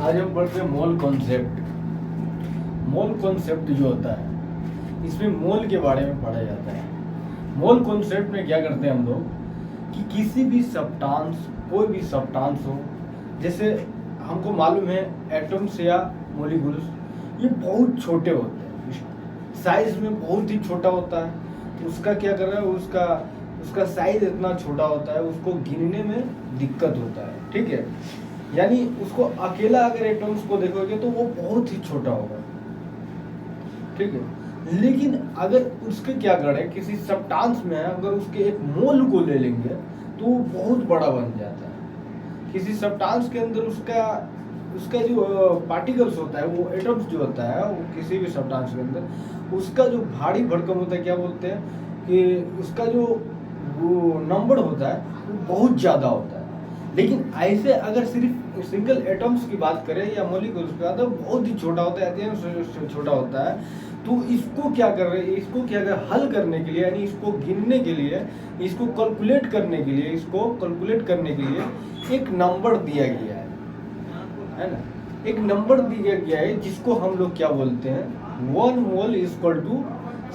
आज हम पढ़ते हैं मोल कॉन्सेप्ट। मोल कॉन्सेप्ट जो होता है इसमें मोल के बारे में पढ़ा जाता है। मोल कॉन्सेप्ट में क्या करते हैं हम लोग कि किसी भी सब्सटेंस, कोई भी सब्सटेंस हो, जैसे हमको मालूम है एटम्स या मॉलिक्यूल्स ये बहुत छोटे होते हैं, साइज में बहुत ही छोटा होता है। उसका क्या कर रहा है, उसका साइज इतना छोटा होता है, उसको गिनने में दिक्कत होता है। ठीक है, यानी उसको अकेला अगर एटम्स को देखोगे तो वो बहुत ही छोटा होगा। ठीक है, लेकिन अगर उसके क्या करें, किसी सब्सटेंस में अगर उसके एक मोल को ले लेंगे तो वो बहुत बड़ा बन जाता है। किसी सब्सटेंस के अंदर उसका जो पार्टिकल्स होता है, वो एटम्स जो होता है, वो किसी भी सब्सटेंस के अंदर उसका जो भारी भरकम होता है, क्या बोलते हैं कि उसका जो वो नंबर होता है वो बहुत ज़्यादा होता है। लेकिन ऐसे अगर सिर्फ सिंगल एटम्स की बात करें या मॉलिक्यूल्स की बात, तो बहुत ही छोटा होता है, छोटा होता है। तो इसको क्या कर रहे हैं, इसको क्या कर हल करने के लिए, यानी इसको गिनने के लिए, इसको कैलकुलेट करने के लिए एक नंबर दिया गया है ना। एक नंबर दिया गया है जिसको हम लोग क्या बोलते हैं, 1 mole equal to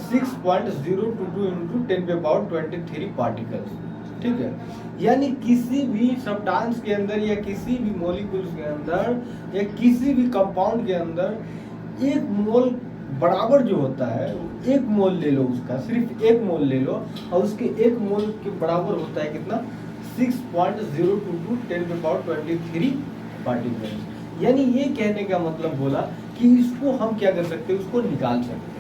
6.022 into 10⁻23 particles. ठीक है, यानी किसी भी सब्सटेंस के अंदर या किसी भी मॉलिक्यूल्स के अंदर या किसी भी कंपाउंड के अंदर एक मोल बराबर जो होता है, एक मोल ले लो, उसका सिर्फ एक मोल ले लो और उसके एक मोल के बराबर होता है कितना, 6.022 10⁻23 पार्टिकल्स। यानी ये कहने का मतलब बोला कि इसको हम क्या कर सकते हैं, उसको निकाल सकते हैं,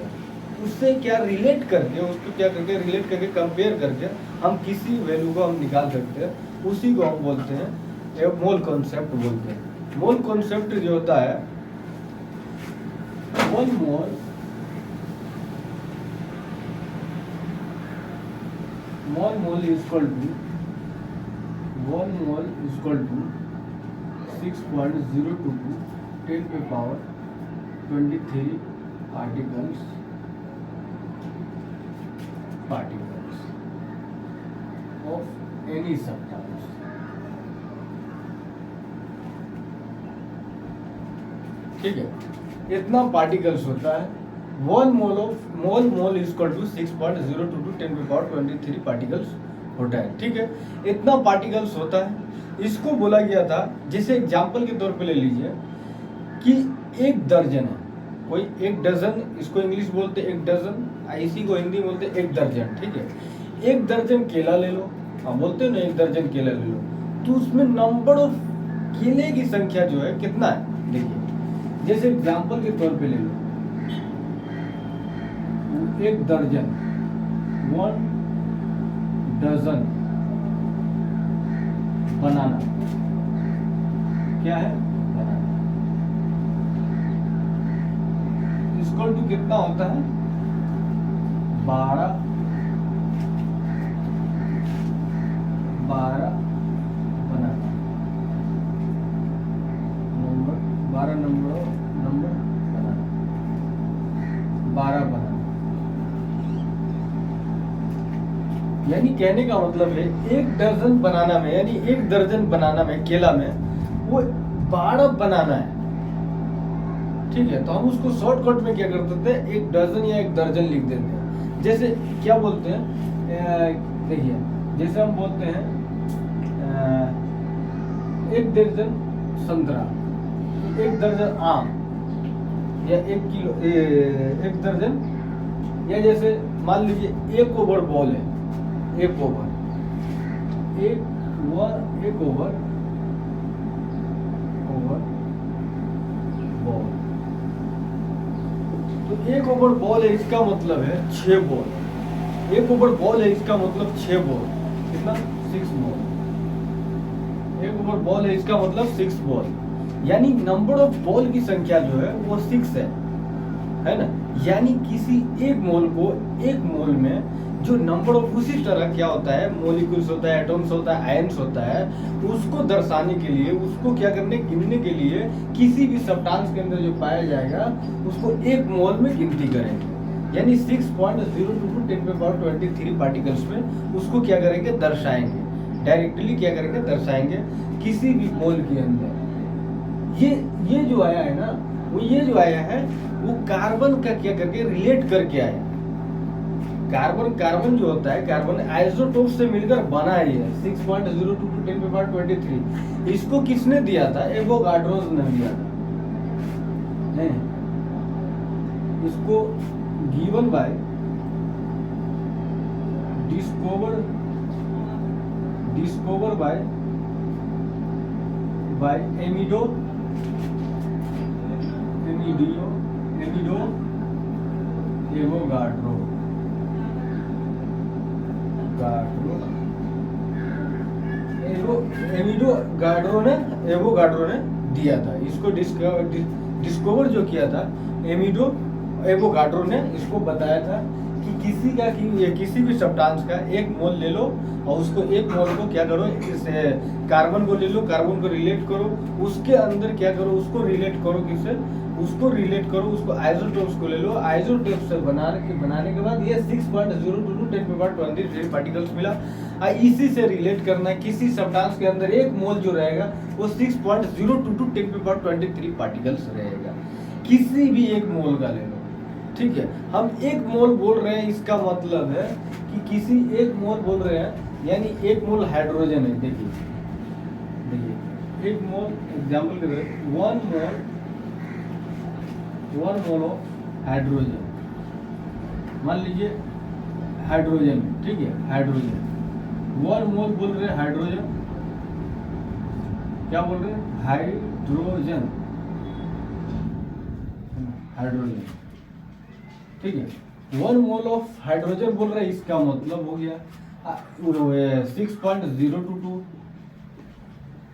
उससे क्या रिलेट करके, उसको क्या करके रिलेट करके कंपेयर करके हम किसी वैल्यू को हम निकाल सकते हैं। उसी को हम बोलते हैं मोल कॉन्सेप्ट बोलते हैं। मोल कॉन्सेप्ट जो होता है, 1 mole equal to 6.022 10⁻23 particles of any substance। ठीक है, इतना पार्टिकल्स होता है। 1 मोल इक्वल टू 6.022 10⁻23 पार्टिकल्स होता है। ठीक है, इतना पार्टिकल्स होता है। इसको बोला गया था, जैसे एग्जाम्पल के तौर पे ले लीजिए कि एक दर्जन है, कोई एक डजन, इसको इंग्लिश बोलते हैं एक डजन, इसी को हिंदी बोलते हैं एक दर्जन। ठीक है, एक दर्जन केला ले लो, हम बोलते हैं ना एक दर्जन केला ले लो, तो उसमें नंबर ऑफ केले की संख्या जो है कितना है, देखिए जैसे एग्जाम्पल के तौर पे ले लो, एक दर्जन, 1 डजन बनाना, क्या है बनाना, इक्वल टू कितना होता है, 12 बनाना, नंबर 12 नंबर बनाना, 12 बनाना। यानी कहने का मतलब है एक डजन बनाना में, यानी एक दर्जन बनाना में, केला में वो 12 बनाना है। ठीक है, तो हम उसको शॉर्टकट में क्या कर देते हैं, एक डजन या एक दर्जन लिख देते हैं। जैसे क्या बोलते हैं, देखिए जैसे हम बोलते हैं एक दर्जन संतरा, एक दर्जन आम, या 1 किलो, एक दर्जन, या जैसे मान लीजिए 1 ओवर बॉल है, एक ओवर बॉल, तो 1 ओवर बॉल है, इसका मतलब है 6 बॉल। 1 ओवर बॉल है, इसका मतलब 6 बॉल, कितना, 6 बॉल। 1 ओवर बॉल है, इसका मतलब 6 बॉल, यानी नंबर ऑफ बॉल की संख्या जो है वो 6 है ना। यानी किसी एक मोल को, एक मोल में जो नंबर ऑफ, उसी तरह क्या होता है, मॉलिक्यूल्स होता है, एटम्स होता है, आयंस होता है, उसको दर्शाने के लिए, उसको क्या करने, गिनने के लिए किसी भी सब्सटेंस के अंदर जो पाया जाएगा उसको एक मोल में गिनती करेंगे। यानी 6.022 10⁻23 पार्टिकल्स में उसको क्या करेंगे, दर्शाएंगे, डायरेक्टली क्या करेंगे, दर्शाएंगे किसी भी मोल के अंदर। ये जो आया है ना, ये जो आया है वो कार्बन का क्या करके रिलेट करके आया। कार्बन जो होता है, कार्बन आइसोटोप से मिलकर बना है ये 6.02 to 10⁻23। इसको किसने दिया था? एवोगाड्रोस ने दिया था। नहीं, इसको given by discover by Amedeo Avogadro Avogadro ने दिया था। इसको डिस्कवर जो किया था एवोगाड्रो ने, इसको बताया था कि किसी भी सब्सटेंस का एक मोल ले लो और उसको एक मोल को क्या करो, इस कार्बन को ले लो, कार्बन को रिलेट करो, उसके अंदर क्या करो, उसको रिलेट करो उसको आइसोटोप्स को ले लो, आइसोटोप्स से बनाने के बाद ये 6.02 to 10⁻23 पार्टिकल्स मिला। इसी से रिलेट करना है, किसी सब्सटेंस के अंदर एक मोल जो रहेगा वो 6.02 to 10⁻23 पार्टिकल्स रहेगा। किसी भी एक मोल का ले लो, ठीक है। हम एक मोल बोल रहे हैं, इसका मतलब है कि किसी एक मोल बोल रहे हैं, यानी एक मोल हाइड्रोजन है। देखिए एक मोल, एग्जाम्पल के लिए 1 मोल ऑफ हाइड्रोजन, मान लीजिए हाइड्रोजन, ठीक है, हाइड्रोजन 1 मोल बोल रहे हैं, हाइड्रोजन क्या बोल रहे हैं, हाइड्रोजन, ठीक है। 1 मोल ऑफ हाइड्रोजन बोल रहे हैं, इसका मतलब हो गया 6.022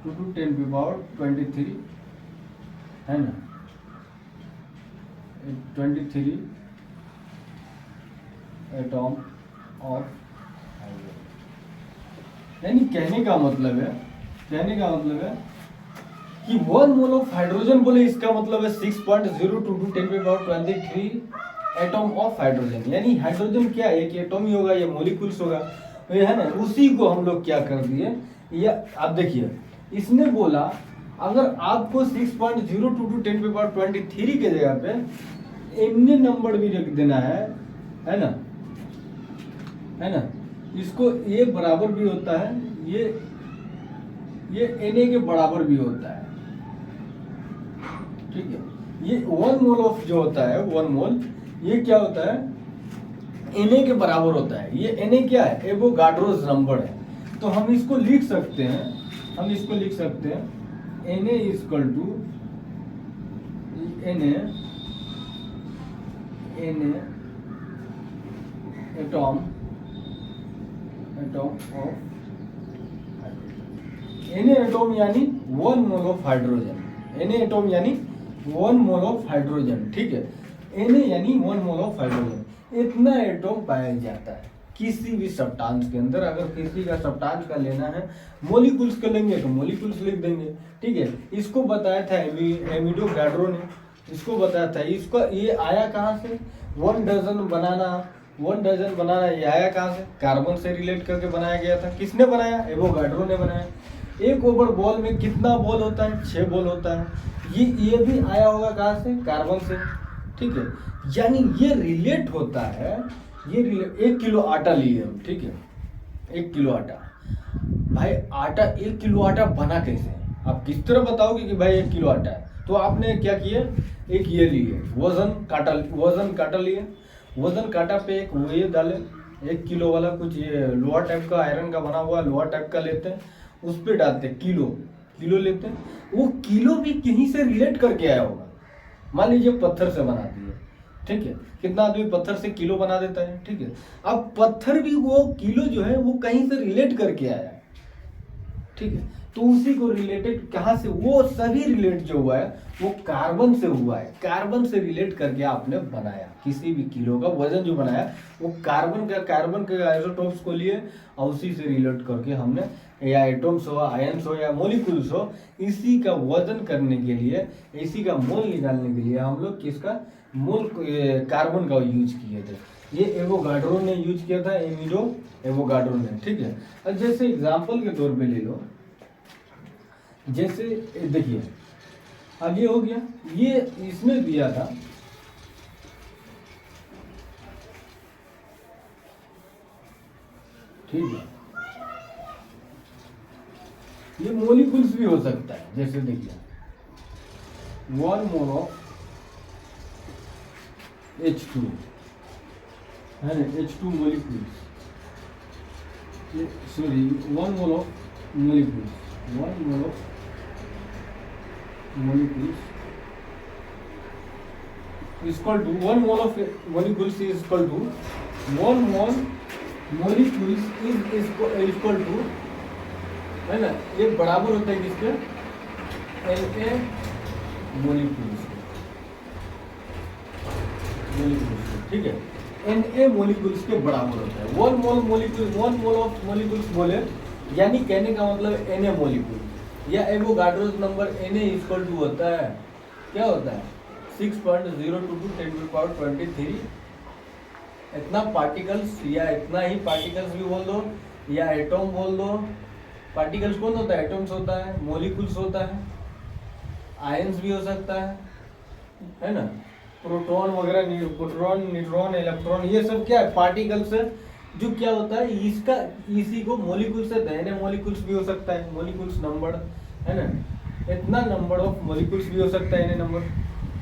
to 10⁻23 है ना, 23 एटॉम ऑफ हाइड्रोजन। यानी कहने का मतलब है कि 1 मोल ऑफ हाइड्रोजन बोले, इसका मतलब है 6.022 to 10⁻23 एटॉम ऑफ हाइड्रोजन। यानी हाइड्रोजन क्या है, एक एटॉम ही होगा, ये मॉलिक्यूल्स होगा, ये है ना। उसी को हम लोग क्या कर दिए, ये आप देखिए, इसने बोला अगर आपको 6.022 to 10⁻23 के जगह पे एन नंबर भी रख देना है ना, इसको ये बराबर भी होता है, ये Na के बराबर भी होता है, ठीक है। ये 1 मोल ऑफ जो होता है, 1 मोल, ये क्या होता है, Na के बराबर होता है। ये Na क्या है, एवोगाड्रोस नंबर है। तो हम इसको लिख सकते हैं, Na equal to Na atom of Na atom यानी 1 mole of hydrogen, Na atom यानी 1 मोल ऑफ हाइड्रोजन, ठीक है। Na यानी 1 मोल ऑफ हाइड्रोजन, इतना एटॉम पाया जाता है किसी भी सब्सटेंस के अंदर। अगर किसी का सब्सटेंस का लेना है, मॉलिक्यूल्स का लेंगे तो मॉलिक्यूल्स लिख देंगे, ठीक है। इसको बताया था एमिडोगाड्रो ने, इसको बताया था। इसको ये आया कहाँ से, 1 डजन बनाना ये आया कहाँ से, कार्बन से रिलेट करके बनाया गया था। किसने बनाया, एवोगाड्रो ने बनाया। एक ओवर बॉल में कितना बॉल होता है, 6 बॉल होता है। ये भी आया होगा कहाँ से, कार्बन से, ठीक है। यानी ये रिलेट होता है, ये 1 किलो आटा लिए हम, ठीक है, 1 किलो आटा। भाई आटा 1 किलो आटा बना कैसे, आप किस तरह बताओगे कि भाई 1 किलो आटा है। तो आपने क्या किया, एक ये लिए वजन काटा लिए, वजन काटा पे एक ये डाले, 1 किलो वाला कुछ ये लोहा टाइप का, आयरन का बना हुआ लोहा टाइप का लेते हैं, उस पर डालते हैं किलो लेते हैं। वो किलो भी कहीं से रिलेट करके आया होगा, मान लीजिए पत्थर से बना दिए, ठीक है। कितना आदमी पत्थर से किलो बना देता है, ठीक है। अब पत्थर भी वो किलो जो है वो कहीं से रिलेट करके आया है, ठीक है। तो उसी को रिलेटेड कहाँ से, वो सभी रिलेट जो हुआ है वो कार्बन से हुआ है। कार्बन से रिलेट करके आपने बनाया, किसी भी किलो का वजन जो बनाया वो कार्बन के आइसोटोप्स को लिए और उसी से रिलेट करके हमने, या एटम्स हो, आयंस हो या मॉलिक्यूल्स हो, इसी का वजन करने के लिए, इसी का मोल निकालने के लिए हम लोग किसका मोल, कार्बन का यूज किए थे। ये एवोगाड्रो ने यूज किया था, एवोगाड्रो ने, ठीक है। अब जैसे एग्जाम्पल के तौर पे ले लो, जैसे देखिए आगे हो गया। ये इसमें दिया था ठीक है, ये मोलिकुल्स भी हो सकता है। जैसे देखिए 1 मोल ऑफ H2 है ना, H2 molecules, sorry 1 mole of molecules, 1 mole of molecules is equal to 1 mole of molecules is equal to 1 mole molecules is equal to है ना, ये बराबर होता है किसके, Na मोलिकुल्स ठीक है, Na मोलिकुल्स के बराबर होता है। 1 mole molecule 1 mole of molecules बोले यानी कहने का मतलब Na मोलिकुल या Avogadro's number Na equal to होता है, क्या होता है 6.022 10⁻23। इतना पार्टिकल्स या इतना ही पार्टिकल्स भी बोल दो या एटॉम बोल दो। पार्टिकल्स कौन होता है, एटॉम्स होता है, मोलिकुल्स होता है, आयंस भी हो सकता है ना, प्रोटॉन वगैरह, प्रोटॉन न्यूट्रॉन इलेक्ट्रॉन, ये सब क्या है पार्टिकल्स है। जो क्या होता है इसका, इसी को मोलिकुल्स से Na मोलिकुल्स भी हो सकता है, मोलिकुल्स नंबर है ना, इतना नंबर ऑफ मोलिकुल्स भी हो सकता है Na नंबर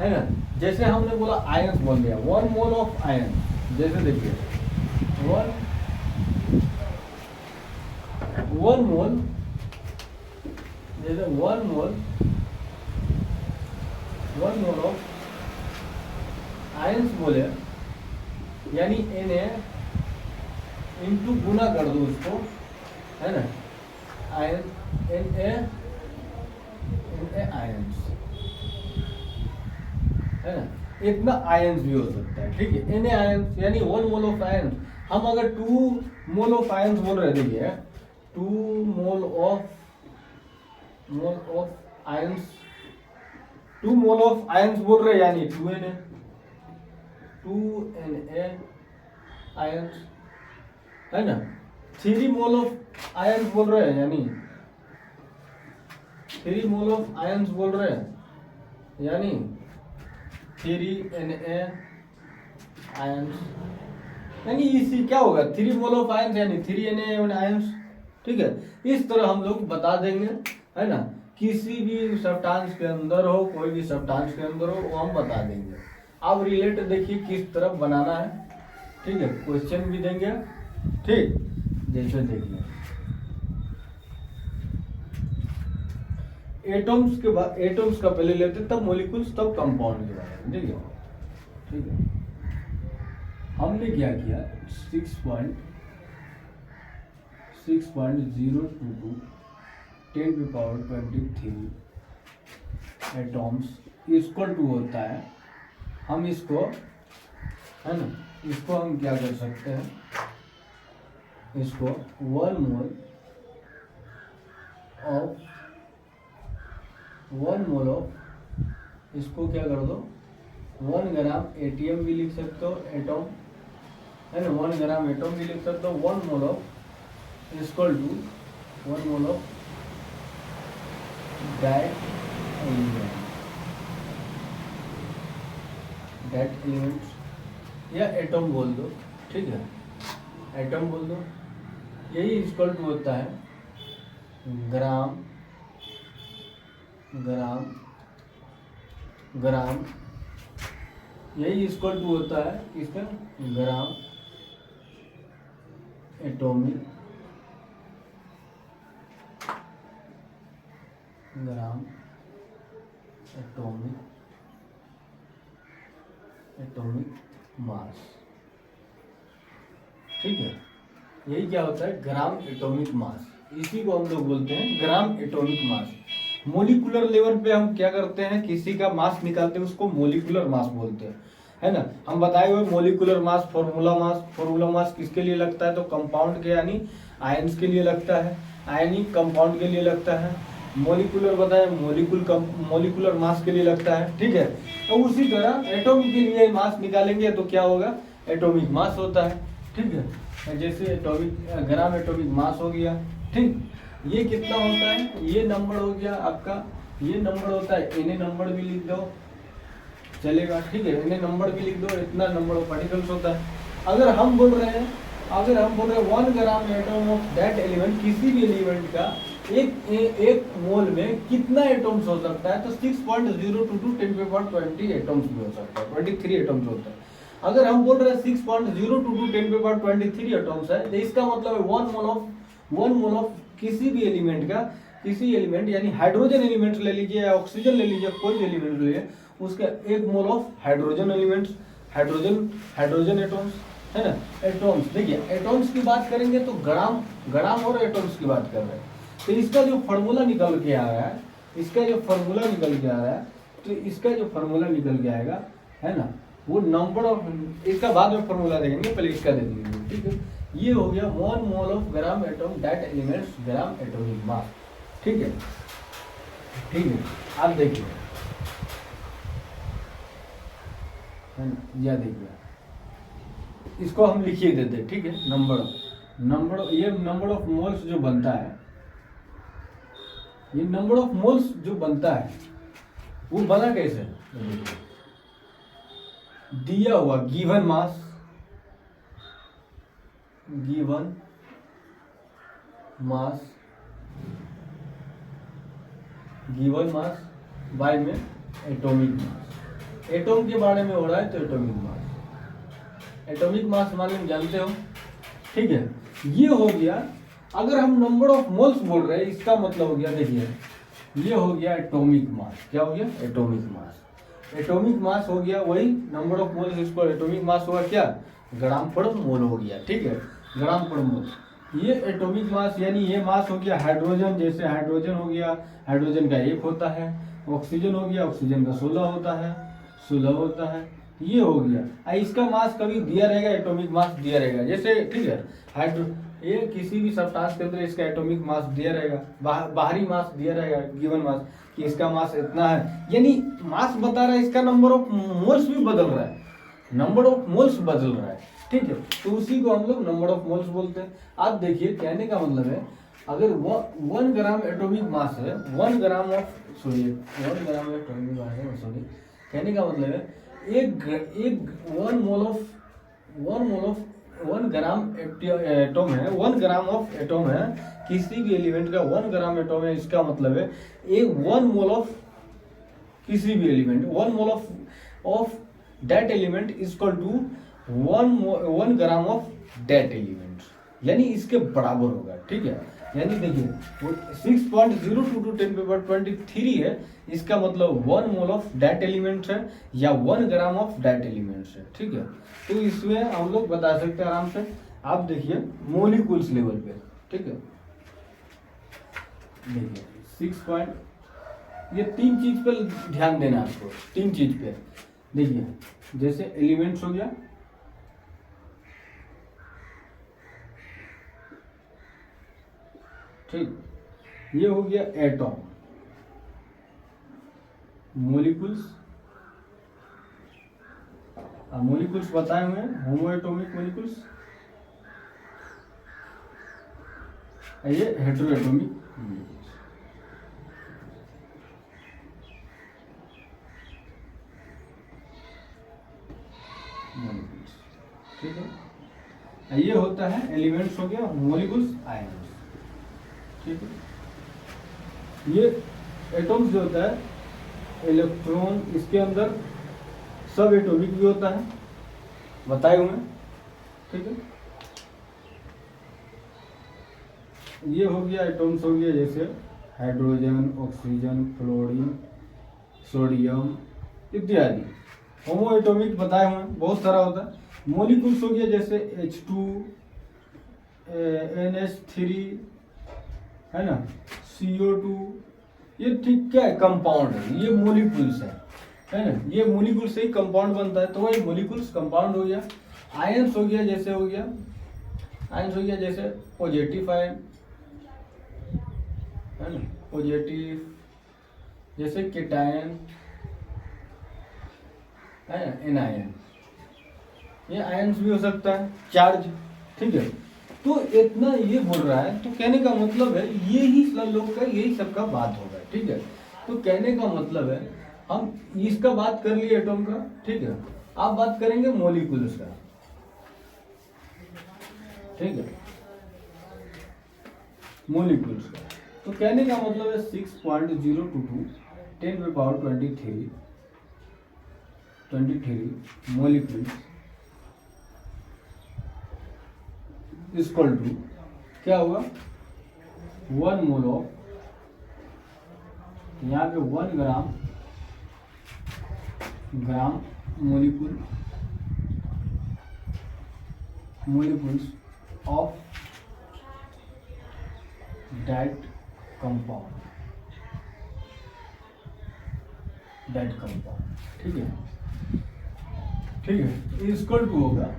है ना। जैसे हमने बोला आयंस बोल दिया 1 मोल ऑफ आयन, जैसे देखिए 1 मोल, जैसे 1 मोल ऑफ आयंस बोले यानी Na इंटू गुना कर दो उसको है ना, आयन Na आयंस है ना, इतना आयंस भी हो सकता है ठीक है। Na आयंस यानी 1 मोल ऑफ आयंस। हम अगर 2 मोल ऑफ आयंस बोल रहे देखिए 2 mole of ions, 2 mole of ions बोल रहे यानी 2Na आयंस है ना। 3 मोल ऑफ आयंस बोल रहे हैं यानी 3 मोल ऑफ आयंस बोल रहे हैं यानी 3Na आयंस, यानी इसी क्या होगा 3 मोल ऑफ आयंस यानी 3Na आयंस ठीक है। इस तरह हम लोग बता देंगे है ना, किसी भी सब्सटेंस के अंदर हो, कोई भी सब्सटेंस के अंदर हो वो हम बता देंगे। अब रिलेट देखिए किस तरफ बनाना है ठीक है, क्वेश्चन भी देंगे ठीक। जैसे देखिए एटॉम्स के बाद, एटॉम्स का पहले लेते तब मॉलिक्यूल्स तब कंपाउंड के बारे में देखिए ठीक है। हमने क्या किया 6.022 10⁻23 एटॉम्स इक्वल टू होता है। हम इसको है ना, इसको हम क्या कर सकते हैं, इसको 1 मोल ऑफ इसको क्या कर दो 1 ग्राम एटीएम भी लिख सकते हो, एटॉम है ना, 1 ग्राम एटॉम भी लिख सकते हो। 1 mole of equal to 1 mole of that elements या एटॉम बोल दो ठीक है, एटॉम बोल दो। यही इक्वल टू होता है ग्राम यही इक्वल टू होता है इसका ग्राम एटॉमिक मास ठीक है। यही क्या होता है ग्राम एटॉमिक मास, इसी को हम लोग बोलते हैं gram atomic mass. Molecular level पे हम क्या करते हैं, किसी का मास निकालते हैं उसको मोलिकुलर मास बोलते हैं है ना। हम बताए हुए मोलिकुलर मास, फॉर्मूला मास किसके लिए लगता है तो कंपाउंड के यानी आयंस के लिए लगता है, आयनिक कंपाउंड के लिए लगता है। मोलिकुलर बताए मोलिकुलर मास के लिए लगता है ठीक है। तो उसी तरह एटॉम के लिए मास निकालेंगे तो क्या होगा एटॉमिक मास होता है ठीक है। जैसे ग्राम एटॉमिक मास हो गया ठीक। ये कितना होता है, ये नंबर हो गया आपका ये नंबर होता है, इन्हें नंबर भी लिख दो चलेगा, ठीक है, इन्हें नंबर भी लिख दो, इतना नंबर ऑफ पार्टिकल्स होता है। अगर हम बोल रहे हैं 1 gram atom of that element, किसी भी एलिमेंट का एक मोल में कितना एटम्स हो सकता है, तो 6.022 10⁻20 एटम्स भी हो सकता है, 23 एटम्स होता है। अगर हम बोल रहे हैं 6.022 10⁻23 एटम्स है, तो इसका मतलब है 1 मोल ऑफ किसी भी एलिमेंट का, किसी एलिमेंट यानी हाइड्रोजन एलिमेंट ले लीजिए या ऑक्सीजन ले लीजिए, कोई भी एलिमेंट ले लीजिए, उसका 1 mole of hydrogen elements, hydrogen atoms है ना। एटम्स देखिए, एटम्स की बात करेंगे तो ग्राम और एटम्स की बात कर रहे हैं। तो इसका जो फॉर्मूला निकल के आ रहा है, तो इसका जो फॉर्मूला निकल के आएगा है ना, वो नंबर ऑफ, इसका बाद में फॉर्मूला देखेंगे, पहले इसका दे देंगे, ठीक है। ये हो गया 1 mole of gram atom that elements gram atomic mass, ठीक है। आप देखिए है ना, यह देखिए, इसको हम लिखिए देते, ठीक है। ये नंबर ऑफ मोल्स जो बनता है, ये नंबर ऑफ मोल्स जो बनता है वो बना कैसे, दिया हुआ गिवन मास बाय में एटॉमिक मास। एटॉम के बारे में हो रहा है तो एटॉमिक मास मालूम जानते हो, ठीक है। ये हो गया, अगर हम नंबर ऑफ मोल्स बोल रहे हैं, इसका मतलब हो गया, देखिए ये हो गया एटॉमिक मास। क्या हो गया, एटॉमिक मास हो गया, वही नंबर ऑफ मोल्स, इसको एटॉमिक मास हुआ क्या, ग्राम पर मोल हो गया, ठीक है, ग्राम पर मोल। ये एटॉमिक मास यानी ये मास हो गया हाइड्रोजन, जैसे हाइड्रोजन हो गया, हाइड्रोजन का 1 होता है, ऑक्सीजन हो गया, ऑक्सीजन का 16 होता है, ये हो गया। इसका मास कभी दिया रहेगा, एटॉमिक मास दिया रहेगा, जैसे ठीक है, ये किसी भी सब्सटेंस के अंदर इसका एटॉमिक मास दिया रहेगा, बाहरी मास दिया रहेगा, गिवन मास कि इसका मास इतना है, यानी मास बता रहा है, इसका नंबर ऑफ मोल्स भी बदल रहा है, ठीक है। तो उसी को हम लोग नंबर ऑफ मोल्स बोलते हैं। आप देखिए, कहने का मतलब है, अगर 1 ग्राम एटॉमिक मास है, 1 ग्राम एटॉमिक मास है, सॉरी, कहने का मतलब है 1 ग्राम ऑफ एटम है, किसी भी एलिमेंट का 1 ग्राम एटम है, इसका मतलब है 1 मोल ऑफ किसी भी element, 1 mole of that element is equal to 1 gram of that element, यानी इसके बराबर होगा, ठीक है। यानी देखिए 6.022 10⁻23 है, इसका मतलब 1 मोल ऑफ दैट एलिमेंट है या 1 ग्राम ऑफ दैट एलिमेंट है, ठीक है। तो इसमें हम लोग बता सकते हैं आराम से। आप देखिए मोलिकुल्स लेवल पे, ठीक है, देखिए ये 3 चीज पर ध्यान देना आपको, 3 चीज पे देखिए, जैसे एलिमेंट्स हो गया, ठीक, ये हो गया एटॉम, मोलिकुल्स बताए हुए हैं, होमोएटॉमिक मोलिकुल्स, ये हेटेरोएटॉमिक मोलिकुल्स, ठीक है। ये होता है एलिमेंट्स हो गया, मोलिकुल्स, आयन्स, ठीक है। ये एटॉम्स जो होता है, इलेक्ट्रॉन, इसके अंदर सब एटॉमिक भी होता है, बताए हुए, ठीक है। ये हो गया एटॉम्स हो गया, जैसे हाइड्रोजन, ऑक्सीजन, फ्लोरीन, सोडियम इत्यादि। होमो एटॉमिक बताए हुए, बहुत सारा होता है। मोलिकुल्स हो गया, जैसे H2, NH3 है ना, CO2, ये ठीक क्या है, कंपाउंड है, ये मोलिकुल्स है ना, ये मोलिकुल से ही कंपाउंड बनता है, तो वही मोलिकुल्स कंपाउंड हो गया। आयंस हो गया, जैसे पॉजिटिव आयन है ना, पॉजिटिव, जैसे केटायन है ना, एनायन, ये आयंस भी हो सकता है, चार्ज, ठीक है। तो इतना ये बोल रहा है, तो कहने का मतलब है यही सब लोग का, यही सब का बात होगा, ठीक है। तो कहने का मतलब है हम इसका बात कर लिए एटॉम का, ठीक है। आप बात करेंगे मॉलिक्यूल्स का, ठीक है, मॉलिक्यूल्स का। तो कहने का मतलब है 6.022 10⁻23 मॉलिक्यूल्स इक्वल टू क्या होगा 1 मोल ऑफ, यहाँ पे 1 ग्राम molecules of that compound, ठीक है, ठीक है। इक्वल टू होगा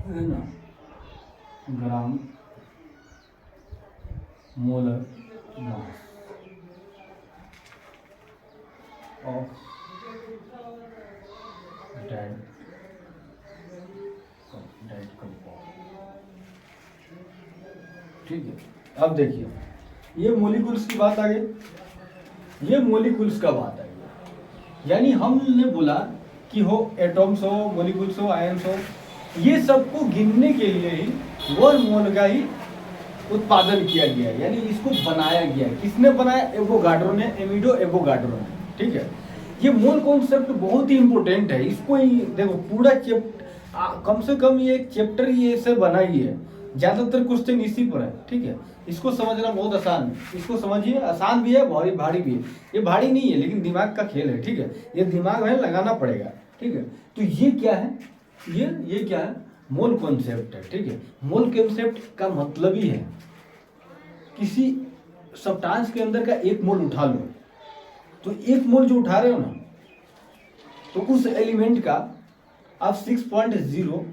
है ना ग्राम molar mass of dead compound, ठीक है। अब देखिए ये मॉलिक्यूल्स की बात आ गई, ये मॉलिक्यूल्स का बात आ गई, यानी हमने बोला कि हो एटॉम्स हो, मॉलिक्यूल्स हो, आयंस हो, ये सबको गिनने के लिए ही 1 मोल का ही उत्पादन किया गया है, यानी इसको बनाया गया है। किसने बनाया? एवोगाड्रो ने, एमिडो एवोगाड्रो ने, ठीक है। ये मोल कॉन्सेप्ट बहुत ही इंपॉर्टेंट है, इसको ही देखो पूरा कम से कम ये एक चैप्टर ही ऐसे बना ही है, ज्यादातर क्वेश्चन इसी पर है, ठीक है। इसको समझना बहुत आसान है, इसको समझिए, आसान भी है, भारी भी है। ये भारी नहीं है लेकिन दिमाग का खेल है, ठीक है। ये दिमाग है, लगाना पड़ेगा, ठीक है। तो ये क्या है? ये क्या है? मोल कॉन्सेप्ट है, ठीक है। मोल कॉन्सेप्ट का मतलब ही है किसी सब्सटेंस के अंदर का 1 मोल उठा लो, तो 1 मोल जो उठा रहे हो ना, तो उस एलिमेंट का आप 6.0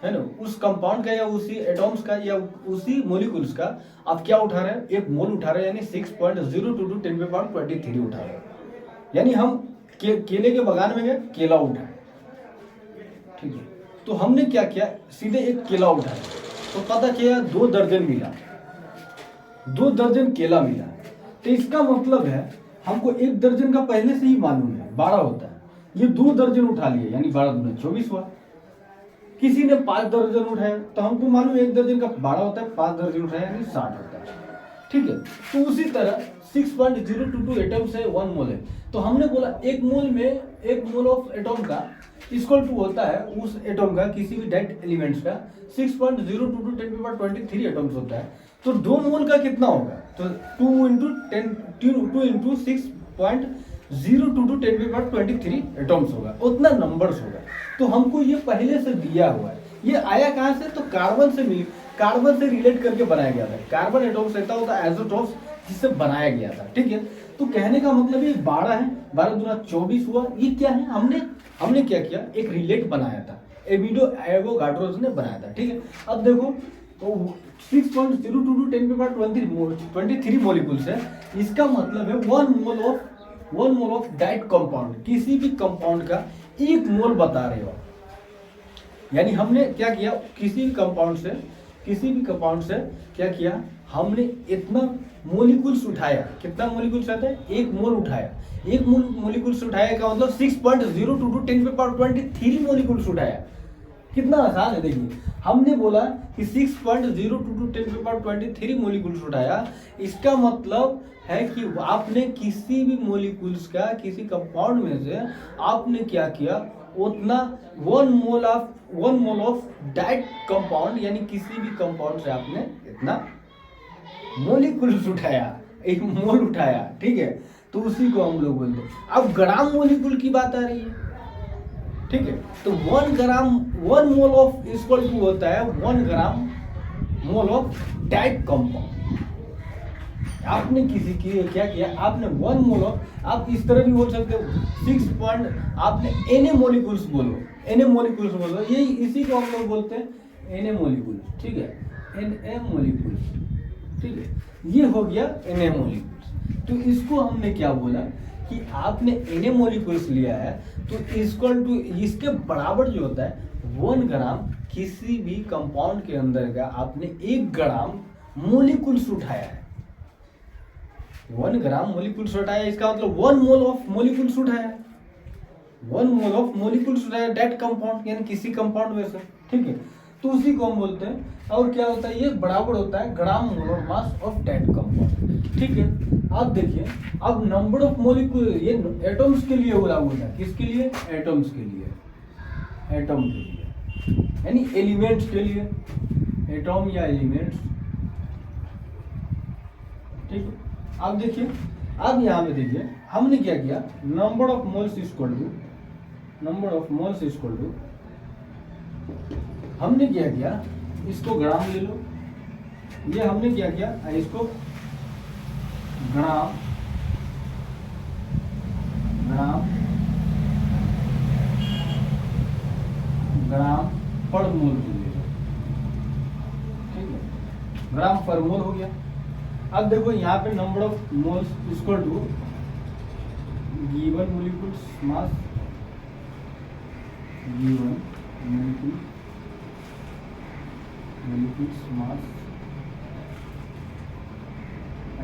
है ना, उस कंपाउंड का या उसी एटॉम्स का या उसी मॉलिक्यूल्स का आप क्या उठा रहे हैं? 1 मोल उठा रहे हैं, यानी 6.022 10⁻23 उठा रहे हैं। यानी हम केले के बगान में गए, केला उठाए, ठीक है। तो हमने क्या किया? सीधे 1 केला उठाया, तो पता चला 2 दर्जन मिला, 2 दर्जन केला मिला। तो इसका मतलब है हमको 1 दर्जन का पहले से ही मालूम है 12 होता है, ये 2 दर्जन उठा लिए, यानी 12 दूनी 24 हुआ। किसी ने 5 दर्जन उठाया, तो हमको मालूम है 1 दर्जन का 12 होता है, 5 दर्जन उठाया यानी 60 होता है, ठीक है। तो उसी तरह 6.022 एटम से 1 मोल है, तो हमने बोला 1 मोल में 1 मोल ऑफ एटम का इक्वल टू होता है उस एटम का, किसी भी डेड एलिमेंट्स का 6.022 10⁻23 एटम्स होता है। तो 2 मोल का कितना होगा? तो 2 into 6.022 10⁻23 एटम्स होगा, उतना नंबर्स होगा। तो हमको ये पहले से दिया हुआ है। ये आया कहाँ से? तो कार्बन से रिलेट करके बनाया गया था। कार्बन एटम्स रहता होता आइसोटोप्स, जिससे बनाया गया था, ठीक है। तो कहने का मतलब ये 12 है, 12 दूना 24 हुआ। ये क्या है? हमने क्या किया? एक रिलेट बनाया था, एमिडो एवोगाड्रो ने बनाया था, ठीक है। अब देखो तो 6.022 10⁻23 मॉलिक्यूल्स है, इसका मतलब है 1 मोल ऑफ डाइट कंपाउंड, किसी भी कंपाउंड का 1 मोल बता रहे हो। यानी हमने क्या किया? किसी भी कंपाउंड से क्या किया? हमने इतना मॉलिक्यूल्स उठाया। कितना मॉलिक्यूल्स आता है? 1 मोल उठाया। 1 मॉलिक्यूल्स उठाया का मतलब 6.022 10⁻23 मॉलिक्यूल्स उठाया। कितना आसान है, देखिए। हमने बोला कि 6.022 10⁻23 मॉलिक्यूल्स उठाया, इसका मतलब है कि आपने किसी भी मॉलिक्यूल्स का, किसी कंपाउंड में से आपने क्या किया? उतना 1 मोल ऑफ डाइट कंपाउंड, यानी किसी भी कंपाउंड से आपने इतना मॉलिक्यूल्स उठाया, 1 मोल उठाया, ठीक है। तो उसी को हम लोग बोलते हैं। अब ग्राम मॉलिक्यूल की बात आ रही है, ठीक है। तो 1 मोल ऑफ इक्वल टू होता है 1 ग्राम मोल ऑफ डाइट कंपाउंड। आपने किसी की क्या किया? आपने 1 मोल ऑफ, आप इस तरह भी बोल सकते हो 6 पॉइंट, आपने Na मॉलिक्यूल्स बोलो, यही इसी को हम लोग बोलते हैं Na मॉलिक्यूल, ठीक है। Na मॉलिक्यूल, ठीक है। ये हो गया Na मॉलिक्यूल्स। तो इसको हमने क्या बोला कि आपने Na मॉलिक्यूल्स लिया है, तो इक्वल टू इसके बराबर जो होता है 1 ग्राम किसी भी कंपाउंड के अंदर का आपने 1 ग्राम मोलिकुल्स उठाया है, 1 ग्राम मोलिकुल्स उठाया, इसका मतलब 1 मोल ऑफ मोलिकुल्स उठाया है, 1 मोल ऑफ मोलिकुल्स उठाया डेट कंपाउंड, यानी किसी कंपाउंड में से, ठीक है। तो उसी को हम बोलते हैं, और क्या होता है, ये बराबर होता है gram molar mass of that compound, ठीक है। अब देखिए, अब नंबर ऑफ मोलिक्यूल ये एटम्स के लिए हो रहा होता है, किसके लिए, एटम्स के लिए, एटम के लिए, यानी एलिमेंट्स के लिए, एटम या एलिमेंट्स, ठीक है। अब देखिए, अब यहाँ पे देखिए हमने क्या किया, number of moles equal to, number of moles equal to, हमने क्या किया, इसको ग्राम ले लो, ये हमने क्या किया, इसको ग्राम, ग्राम, ग्राम पर मोल ले लो, ठीक है, ग्राम पर मोल हो गया। अब देखो यहाँ पे number of moles equal to given molecules mass, given molecules mass,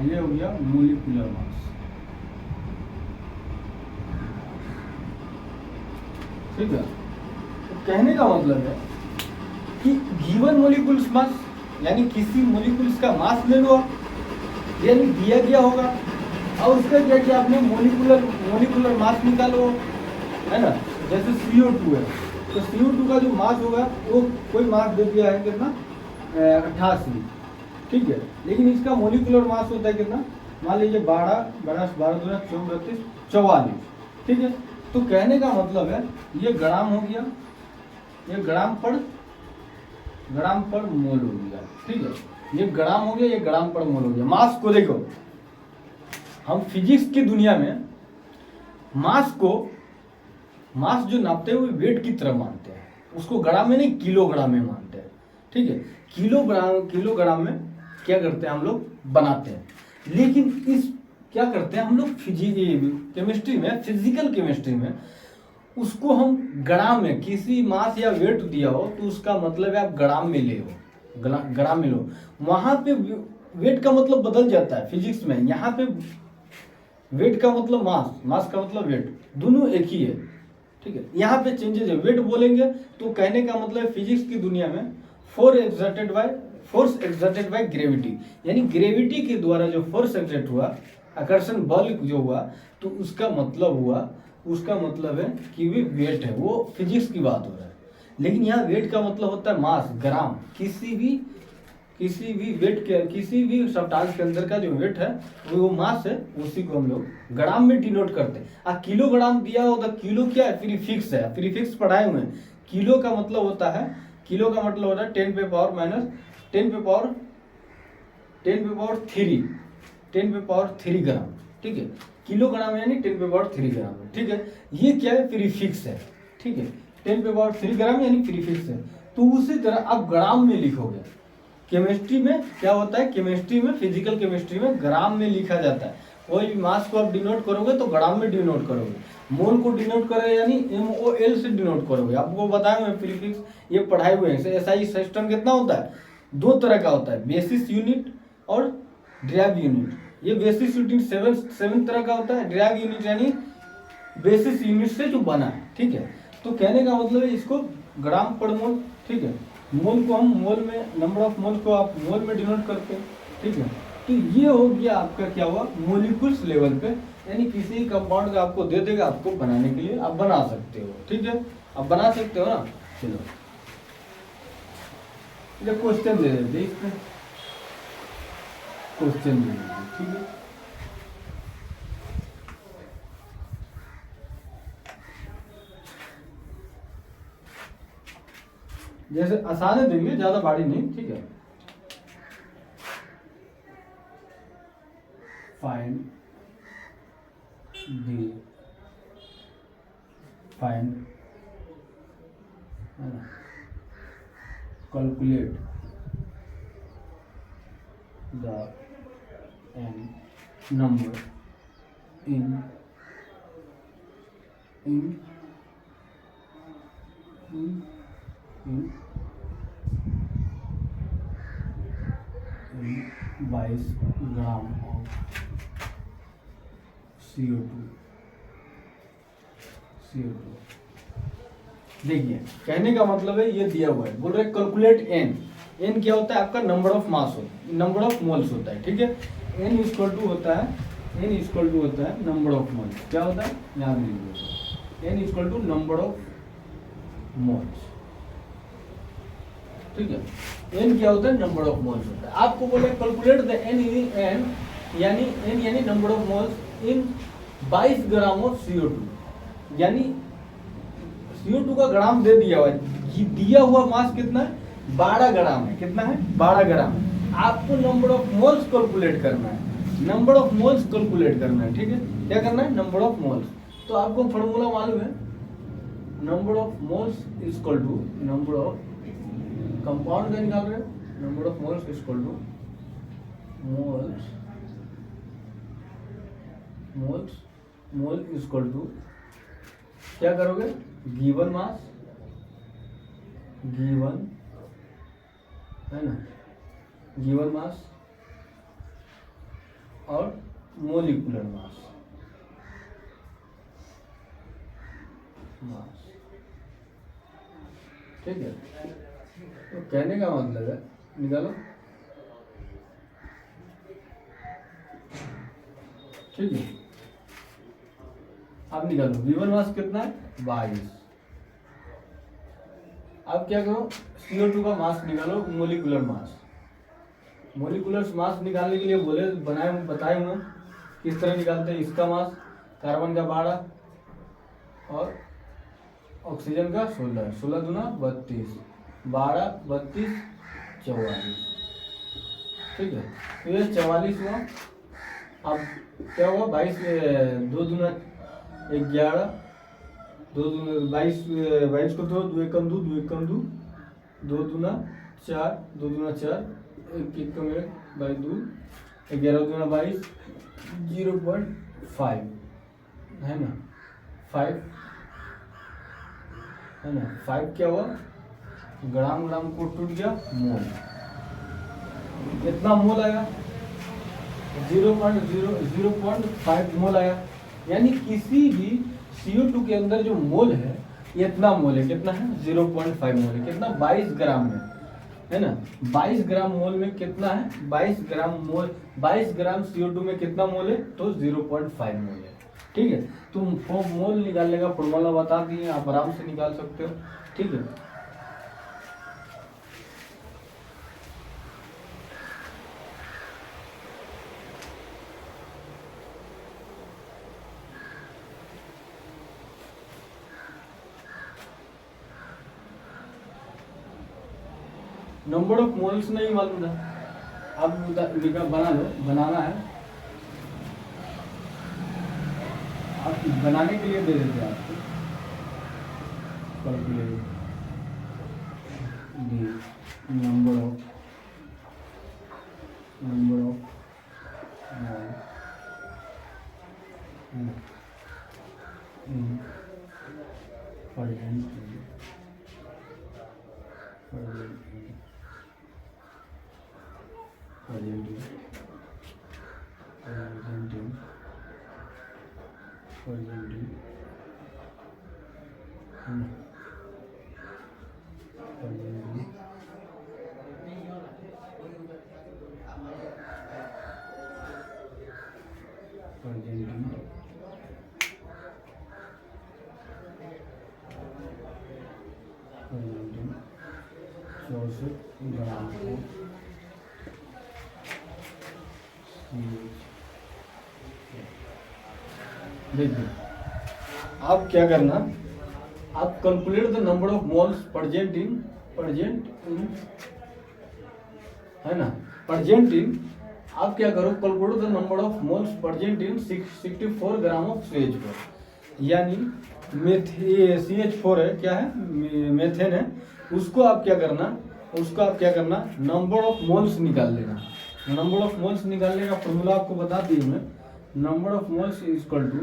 ये हो गया मोलिकुलर मास, ठीक है। तो कहने का मतलब है कि गिवन मोलिकुल्स मास, यानी किसी मोलिकुल्स का मास ले लो, यानी दिया गया होगा, और उसका क्या किया आपने, मोलिकुलर मास निकालो, है ना। जैसे CO2 है, तो CO2 का जो मास होगा वो कोई मास दे दिया है कितना, 88, ठीक है। लेकिन इसका मोलिकुलर मास होता है कितना, मान लीजिए 12 12 12 32 44, ठीक है। तो कहने का मतलब है ये ग्राम हो गया, ये ग्राम पर मोल हो गया, ठीक है। ये ग्राम हो गया, ये ग्राम पर मोल हो गया। मास को देखो, हम फिजिक्स की दुनिया में मास को, मास जो नापते हुए वेट की तरह मानते हैं, उसको ग्राम में नहीं किलोग्राम में मानते हैं, ठीक है। किलोग्राम में क्या करते हैं हम लोग, बनाते हैं। लेकिन इस क्या करते हैं हम लोग, केमिस्ट्री में, फिजिकल केमिस्ट्री में उसको हम ग्राम में, किसी मास या वेट दिया हो तो उसका मतलब है आप ग्राम में ले हो, ग्राम में लो। वहां पे वेट का मतलब बदल जाता है फिजिक्स में, यहाँ पे वेट का मतलब मास, मास का मतलब वेट, दोनों एक ही है, ठीक है। यहाँ पे चेंजेस है, वेट बोलेंगे तो कहने का मतलब फिजिक्स की दुनिया में फोर्स एक्सर्टेड बाय ग्रेविटी, यानी ग्रेविटी के द्वारा जो फोर्स एक्सर्ट हुआ, आकर्षण बल जो हुआ, तो उसका मतलब है कि वे वेट है, वो फिजिक्स की बात हो रहा है। लेकिन यहाँ वेट का मतलब होता है मास, ग्राम, किसी भी वेट के, किसी भी सब्सटेंस के अंदर का जो वेट है वो मास है, उसी को हम लोग ग्राम में डिनोट करते हैं। किलोग्राम दिया हो तो किलो क्या है, प्रीफिक्स है, प्रीफिक्स पढ़ाए हुए हैं। किलो का मतलब होता है 10 पे पावर माइनस 10 पे पावर 3 ग्राम, ठीक है। किलोग्राम यानी 10 पे पावर 3 ग्राम, ठीक है। ये क्या है, प्रीफिक्स है, ठीक है। 10 पे पावर 3 ग्राम यानी प्रीफिक्स है। तो उसी तरह आप ग्राम में लिखोगे। केमिस्ट्री में क्या होता है, केमिस्ट्री में, फिजिकल केमिस्ट्री में ग्राम में लिखा जाता है। कोई भी मास को आप डिनोट करोगे तो ग्राम में डिनोट करोगे, मोल को डिनोट करोगे यानी MOL से डिनोट करोगे। आपको बताया मैं प्रीफिक्स, ये पढ़ाए हुए हैं। SI सिस्टम कितना होता है, 2 तरह का होता है, बेसिस यूनिट और ड्राइव यूनिट। ये बेसिस यूनिट 7 तरह का होता है, ड्राइव यूनिट यानी बेसिस यूनिट से जो बना है, ठीक है। तो कहने का मतलब है इसको ग्राम पर मोल, ठीक है। मोल को हम मोल में, नंबर ऑफ मोल को आप मोल में डिनोट करते हैं, ठीक है। तो ये हो गया आपका क्या हुआ, मोलिकुल्स लेवल पे, यानी किसी कंपाउंड का आपको दे देगा, आपको बनाने के लिए आप बना सकते हो, ठीक है। आप बना सकते हो ना। चलो क्वेश्चन दे देते इसमें, क्वेश्चन दे देते, ठीक है। जैसे आसान है, देंगे ज्यादा भारी नहीं, ठीक है। Find calculate the number in 22 gram of CO2। देखिए कहने का मतलब है ये दिया हुआ है, बोल रहे कैलकुलेट एन। एन क्या होता है आपका नंबर ऑफ मास होता है, नंबर ऑफ मोल्स होता है, ठीक है। एन इक्वल टू होता है नंबर ऑफ मोल्स। क्या होता है याद लीजिए, n equal to number of moles, ठीक है। एन क्या होता है नंबर ऑफ मोल्स होता है। आपको बोले कैलकुलेट द एन यानी number of moles in 22 gram of CO2, यानी CO2 का ग्राम दे दिया हुआ है, दिया हुआ मास कितना है 12 ग्राम है। कितना है 12 ग्राम है। आपको नंबर ऑफ मोल्स कैलकुलेट करना है, नंबर ऑफ मोल्स कैलकुलेट करना है, ठीक है। क्या करना है नंबर ऑफ मोल्स। तो आपको फॉर्मूला मालूम है, number of moles equal to number of compound का निकाल रहे हैं, number of moles equal to mole equal to क्या करोगे गिवन मास, गिवन है ना, गिवन मास और मोलिकुलर मास, ठीक है। तो कहने का मतलब है निकालो, ठीक है। अब निकालो गिवन मास कितना है 22। अब क्या करो CO2 का मास निकालो, मोलिकुलर मास। मोलिकुलर मास निकालने के लिए बताए हुए किस तरह निकालते हैं। इसका मास कार्बन का 12 और ऑक्सीजन का 16, 16 दूना 32, 12 32 44, ठीक है। तो ये 44 हुआ। अब क्या हुआ 22 2 दूना 11, 2 दूना 22 को 2 एकम 2 2 एकम 2 2 दूना 4 2 दूना 4 1 एकम 1 बाई 2 11 दूना 22 0.5 है ना, 5 है ना। 5 क्या हुआ ग्राम, ग्राम को टूट गया मोल। कितना मोल आएगा 0.5 मोल आया। यानी किसी भी CO2 के अंदर जो मोल है ये इतना मोल है। कितना है 0.5 मोल है। कितना 22 ग्राम में है ना। 22 ग्राम मोल में कितना है 22 ग्राम मोल, 22 ग्राम CO2 में कितना मोल है तो 0.5 मोल है, ठीक है। तुम मोल निकालने का फॉर्मूला बता दिए, आप आराम से निकाल सकते हो, ठीक है। नंबर ऑफ मोल्स नहीं मालूम था, अब बना लो, बनाना है आप बनाने के लिए दे देते हैं आपको कैलकुलेट नंबर ऑफ ग्राम को देखिए आप क्या करना, आप calculate the number of moles present in है ना, प्रेजेंट इन। आप क्या करो calculate the number of moles present in 64 gram of CH4, यानी CH4 है, क्या है मेथेन है। उसको आप क्या करना नंबर ऑफ मोल्स निकाल लेना। नंबर ऑफ मोल्स निकालने का फॉर्मूला आपको बता दिए मैं, number of moles equal to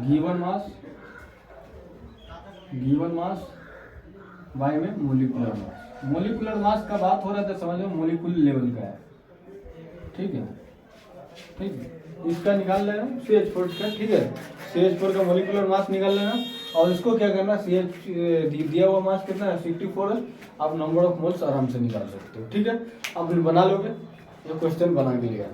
given mass by में मोलिकुलर मास। मोलिकुलर मास का बात हो रहा था, समझ लो मोलिकुलर लेवल का है, ठीक है, ठीक है। इसका निकाल लेना CH4 का, ठीक है, CH4 का मोलिकुलर मास निकाल लेना, और इसको क्या करना, CH दिया हुआ मास कितना है 64 है, आप नंबर ऑफ मोल्स आराम से निकाल सकते हो, ठीक है। अब फिर बना लोगे, ये क्वेश्चन बना के लिया।